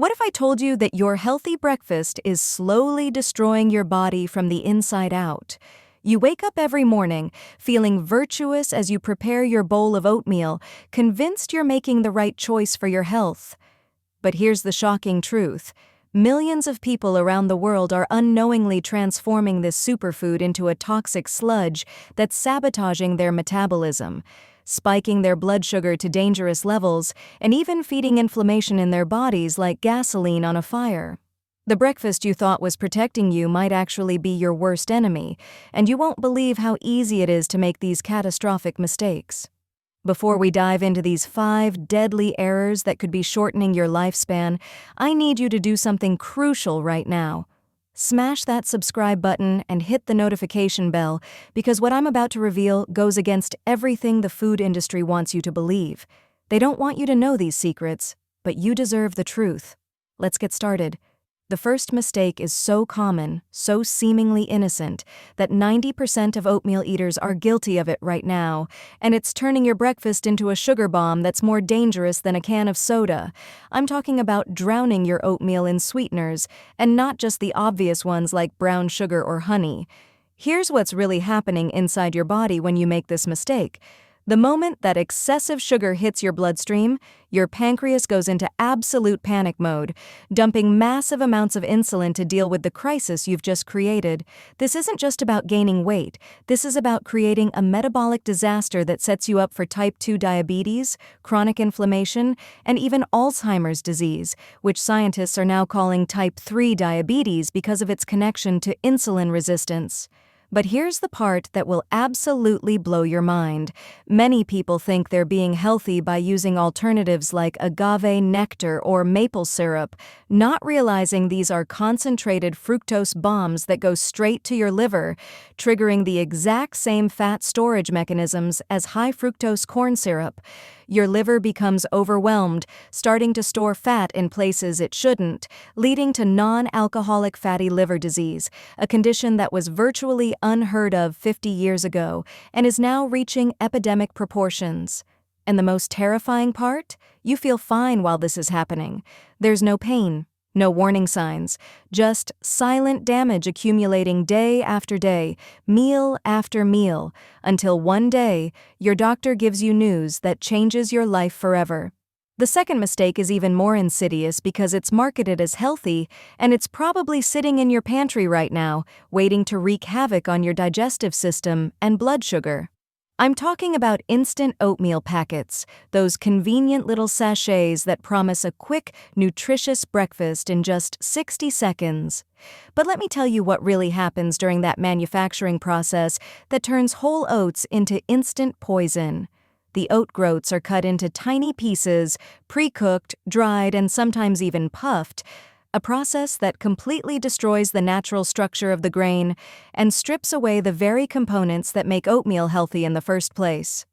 What if I told you that your healthy breakfast is slowly destroying your body from the inside out? You wake up every morning, feeling virtuous as you prepare your bowl of oatmeal, convinced you're making the right choice for your health. But here's the shocking truth. Millions of people around the world are unknowingly transforming this superfood into a toxic sludge that's sabotaging their metabolism, spiking their blood sugar to dangerous levels, and even feeding inflammation in their bodies like gasoline on a fire. The breakfast you thought was protecting you might actually be your worst enemy, and you won't believe how easy it is to make these catastrophic mistakes. Before we dive into these 5 deadly errors that could be shortening your lifespan, I need you to do something crucial right now. Smash that subscribe button and hit the notification bell, because what I'm about to reveal goes against everything the food industry wants you to believe. They don't want you to know these secrets, but you deserve the truth. Let's get started. The first mistake is so common, so seemingly innocent, that 90% of oatmeal eaters are guilty of it right now, and it's turning your breakfast into a sugar bomb that's more dangerous than a can of soda. I'm talking about drowning your oatmeal in sweeteners, and not just the obvious ones like brown sugar or honey. Here's what's really happening inside your body when you make this mistake. The moment that excessive sugar hits your bloodstream, your pancreas goes into absolute panic mode, dumping massive amounts of insulin to deal with the crisis you've just created. This isn't just about gaining weight. This is about creating a metabolic disaster that sets you up for type 2 diabetes, chronic inflammation, and even Alzheimer's disease, which scientists are now calling type 3 diabetes because of its connection to insulin resistance. But here's the part that will absolutely blow your mind. Many people think they're being healthy by using alternatives like agave nectar or maple syrup, not realizing these are concentrated fructose bombs that go straight to your liver, triggering the exact same fat storage mechanisms as high fructose corn syrup. Your liver becomes overwhelmed, starting to store fat in places it shouldn't, leading to non-alcoholic fatty liver disease, a condition that was virtually unheard of 50 years ago and is now reaching epidemic proportions. And the most terrifying part? You feel fine while this is happening. There's no pain, no warning signs, just silent damage accumulating day after day, meal after meal, until one day, your doctor gives you news that changes your life forever. The second mistake is even more insidious because it's marketed as healthy, and it's probably sitting in your pantry right now, waiting to wreak havoc on your digestive system and blood sugar. I'm talking about instant oatmeal packets, those convenient little sachets that promise a quick, nutritious breakfast in just 60 seconds. But let me tell you what really happens during that manufacturing process that turns whole oats into instant poison. The oat groats are cut into tiny pieces, pre-cooked, dried, and sometimes even puffed, a process that completely destroys the natural structure of the grain and strips away the very components that make oatmeal healthy in the first place.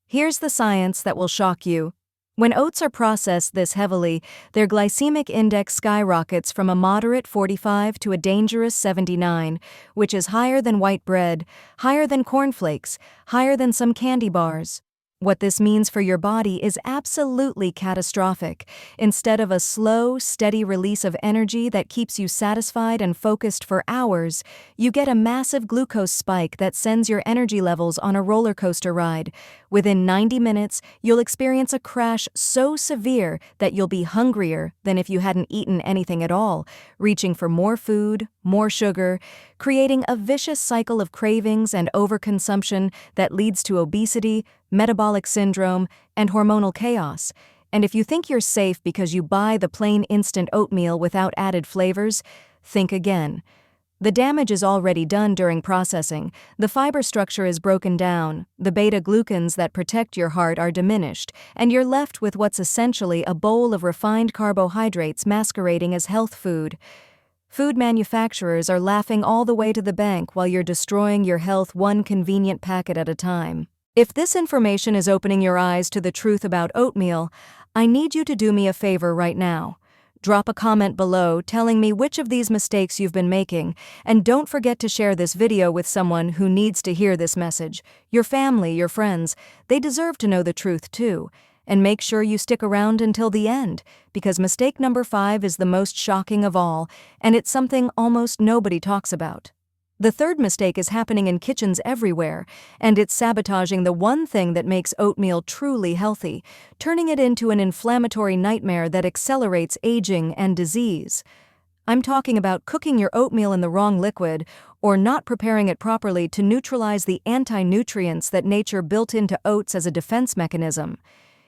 Here's the science that will shock you. When oats are processed this heavily, their glycemic index skyrockets from a moderate 45 to a dangerous 79, which is higher than white bread, higher than cornflakes, higher than some candy bars. What this means for your body is absolutely catastrophic. Instead of a slow, steady release of energy that keeps you satisfied and focused for hours, you get a massive glucose spike that sends your energy levels on a roller coaster ride. Within 90 minutes, you'll experience a crash so severe that you'll be hungrier than if you hadn't eaten anything at all, reaching for more food, more sugar, creating a vicious cycle of cravings and overconsumption that leads to obesity, metabolic syndrome, and hormonal chaos. And if you think you're safe because you buy the plain instant oatmeal without added flavors, think again. The damage is already done during processing. The fiber structure is broken down, the beta-glucans that protect your heart are diminished, and you're left with what's essentially a bowl of refined carbohydrates masquerading as health food. Food manufacturers are laughing all the way to the bank while you're destroying your health one convenient packet at a time. If this information is opening your eyes to the truth about oatmeal, I need you to do me a favor right now. Drop a comment below telling me which of these mistakes you've been making, and don't forget to share this video with someone who needs to hear this message. Your family, your friends, they deserve to know the truth too. And make sure you stick around until the end, because mistake number 5 is the most shocking of all, and it's something almost nobody talks about. The third mistake is happening in kitchens everywhere, and it's sabotaging the one thing that makes oatmeal truly healthy, turning it into an inflammatory nightmare that accelerates aging and disease. I'm talking about cooking your oatmeal in the wrong liquid or not preparing it properly to neutralize the anti-nutrients that nature built into oats as a defense mechanism.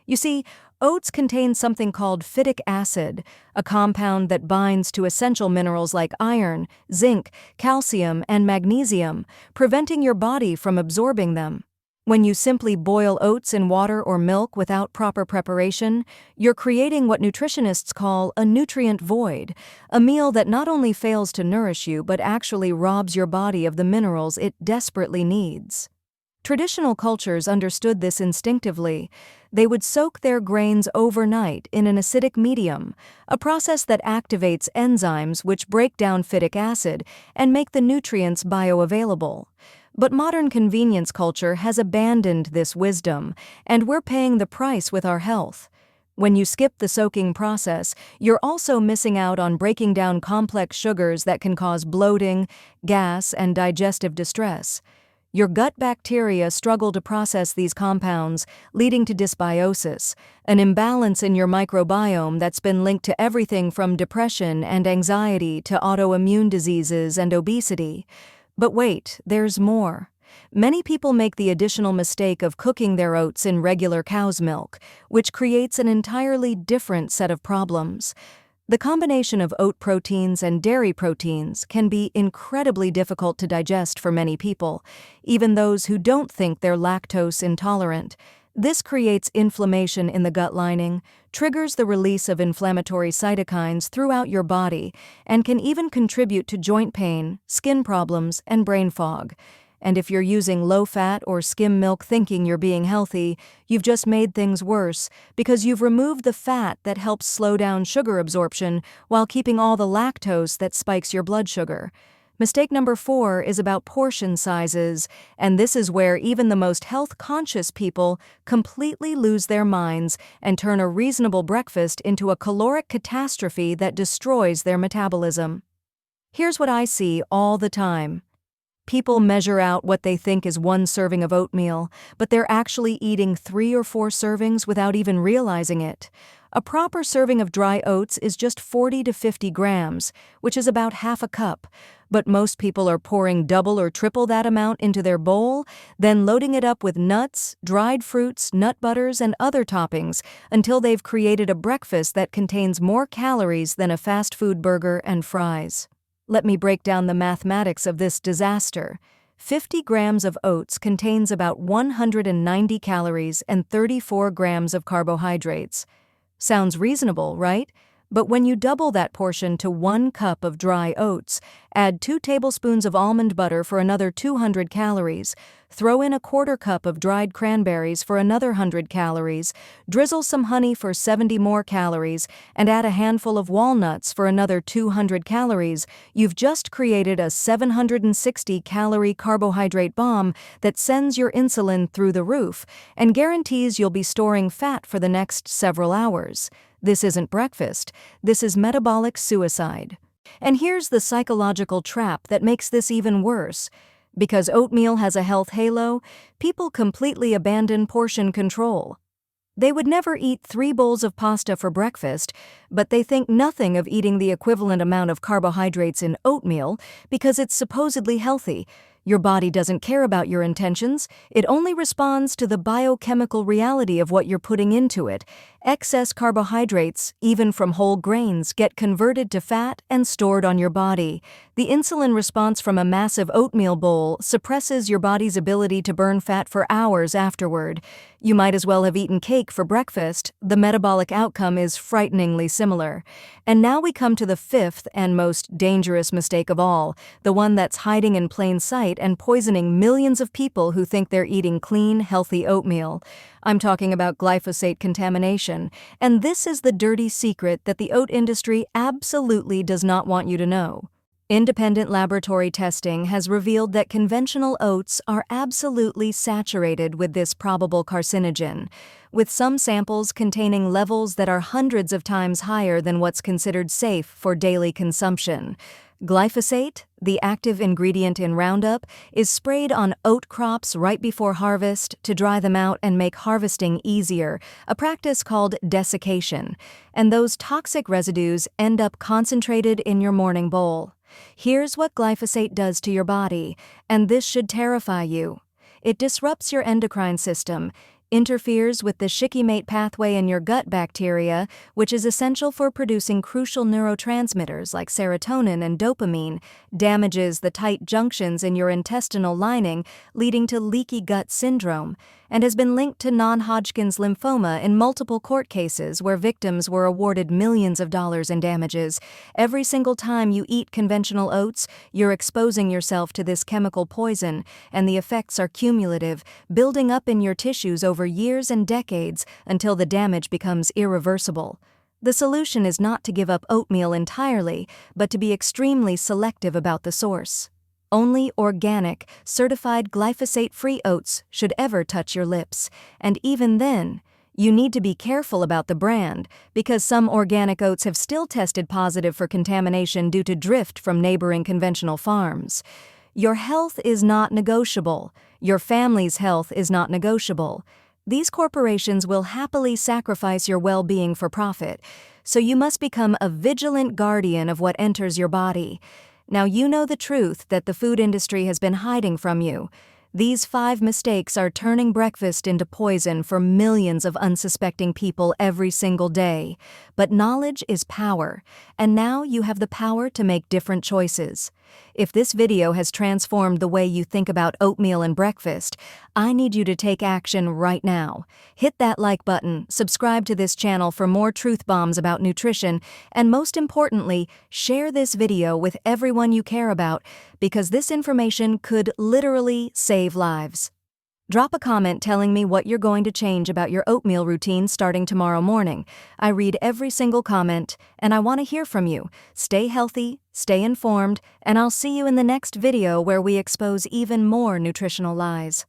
You see, oats contain something called phytic acid, a compound that binds to essential minerals like iron, zinc, calcium, and magnesium, preventing your body from absorbing them. When you simply boil oats in water or milk without proper preparation, you're creating what nutritionists call a nutrient void, a meal that not only fails to nourish you but actually robs your body of the minerals it desperately needs. Traditional cultures understood this instinctively. They would soak their grains overnight in an acidic medium, a process that activates enzymes which break down phytic acid and make the nutrients bioavailable. But modern convenience culture has abandoned this wisdom, and we're paying the price with our health. When you skip the soaking process, you're also missing out on breaking down complex sugars that can cause bloating, gas, and digestive distress. Your gut bacteria struggle to process these compounds, leading to dysbiosis, an imbalance in your microbiome that's been linked to everything from depression and anxiety to autoimmune diseases and obesity. But wait, there's more. Many people make the additional mistake of cooking their oats in regular cow's milk, which creates an entirely different set of problems. The combination of oat proteins and dairy proteins can be incredibly difficult to digest for many people, even those who don't think they're lactose intolerant. This creates inflammation in the gut lining, triggers the release of inflammatory cytokines throughout your body, and can even contribute to joint pain, skin problems, and brain fog. And if you're using low-fat or skim milk thinking you're being healthy, you've just made things worse because you've removed the fat that helps slow down sugar absorption while keeping all the lactose that spikes your blood sugar. Mistake number 4 is about portion sizes, and this is where even the most health-conscious people completely lose their minds and turn a reasonable breakfast into a caloric catastrophe that destroys their metabolism. Here's what I see all the time. People measure out what they think is 1 serving of oatmeal, but they're actually eating 3 or 4 servings without even realizing it. A proper serving of dry oats is just 40 to 50 grams, which is about half a cup, but most people are pouring double or triple that amount into their bowl, then loading it up with nuts, dried fruits, nut butters, and other toppings until they've created a breakfast that contains more calories than a fast food burger and fries. Let me break down the mathematics of this disaster. 50 grams of oats contains about 190 calories and 34 grams of carbohydrates. Sounds reasonable, right? But when you double that portion to 1 cup of dry oats, add 2 tablespoons of almond butter for another 200 calories, throw in a 1/4 cup of dried cranberries for another 100 calories, drizzle some honey for 70 more calories, and add a handful of walnuts for another 200 calories, you've just created a 760-calorie carbohydrate bomb that sends your insulin through the roof and guarantees you'll be storing fat for the next several hours. This isn't breakfast, this is metabolic suicide. And here's the psychological trap that makes this even worse. Because oatmeal has a health halo, people completely abandon portion control. They would never eat 3 bowls of pasta for breakfast, but they think nothing of eating the equivalent amount of carbohydrates in oatmeal because it's supposedly healthy. Your body doesn't care about your intentions, it only responds to the biochemical reality of what you're putting into it. Excess carbohydrates, even from whole grains, get converted to fat and stored on your body. The insulin response from a massive oatmeal bowl suppresses your body's ability to burn fat for hours afterward. You might as well have eaten cake for breakfast. The metabolic outcome is frighteningly similar. And now we come to the 5th and most dangerous mistake of all, the one that's hiding in plain sight and poisoning millions of people who think they're eating clean, healthy oatmeal. I'm talking about glyphosate contamination, and this is the dirty secret that the oat industry absolutely does not want you to know. Independent laboratory testing has revealed that conventional oats are absolutely saturated with this probable carcinogen, with some samples containing levels that are hundreds of times higher than what's considered safe for daily consumption. Glyphosate, the active ingredient in Roundup, is sprayed on oat crops right before harvest to dry them out and make harvesting easier, a practice called desiccation, and those toxic residues end up concentrated in your morning bowl. Here's what glyphosate does to your body, and this should terrify you. It disrupts your endocrine system, interferes with the shikimate pathway in your gut bacteria, which is essential for producing crucial neurotransmitters like serotonin and dopamine, damages the tight junctions in your intestinal lining, leading to leaky gut syndrome, and has been linked to non-Hodgkin's lymphoma in multiple court cases where victims were awarded millions of dollars in damages. Every single time you eat conventional oats, you're exposing yourself to this chemical poison, and the effects are cumulative, building up in your tissues over years and decades until the damage becomes irreversible. The solution is not to give up oatmeal entirely, but to be extremely selective about the source. Only organic, certified glyphosate-free oats should ever touch your lips, and even then, you need to be careful about the brand because some organic oats have still tested positive for contamination due to drift from neighboring conventional farms. Your health is not negotiable. Your family's health is not negotiable. These corporations will happily sacrifice your well-being for profit, so you must become a vigilant guardian of what enters your body. Now you know the truth that the food industry has been hiding from you. These 5 mistakes are turning breakfast into poison for millions of unsuspecting people every single day. But knowledge is power, and now you have the power to make different choices. If this video has transformed the way you think about oatmeal and breakfast, I need you to take action right now. Hit that like button, subscribe to this channel for more truth bombs about nutrition, and most importantly, share this video with everyone you care about, because this information could literally save lives. Drop a comment telling me what you're going to change about your oatmeal routine starting tomorrow morning. I read every single comment, and I want to hear from you. Stay healthy, stay informed, and I'll see you in the next video where we expose even more nutritional lies.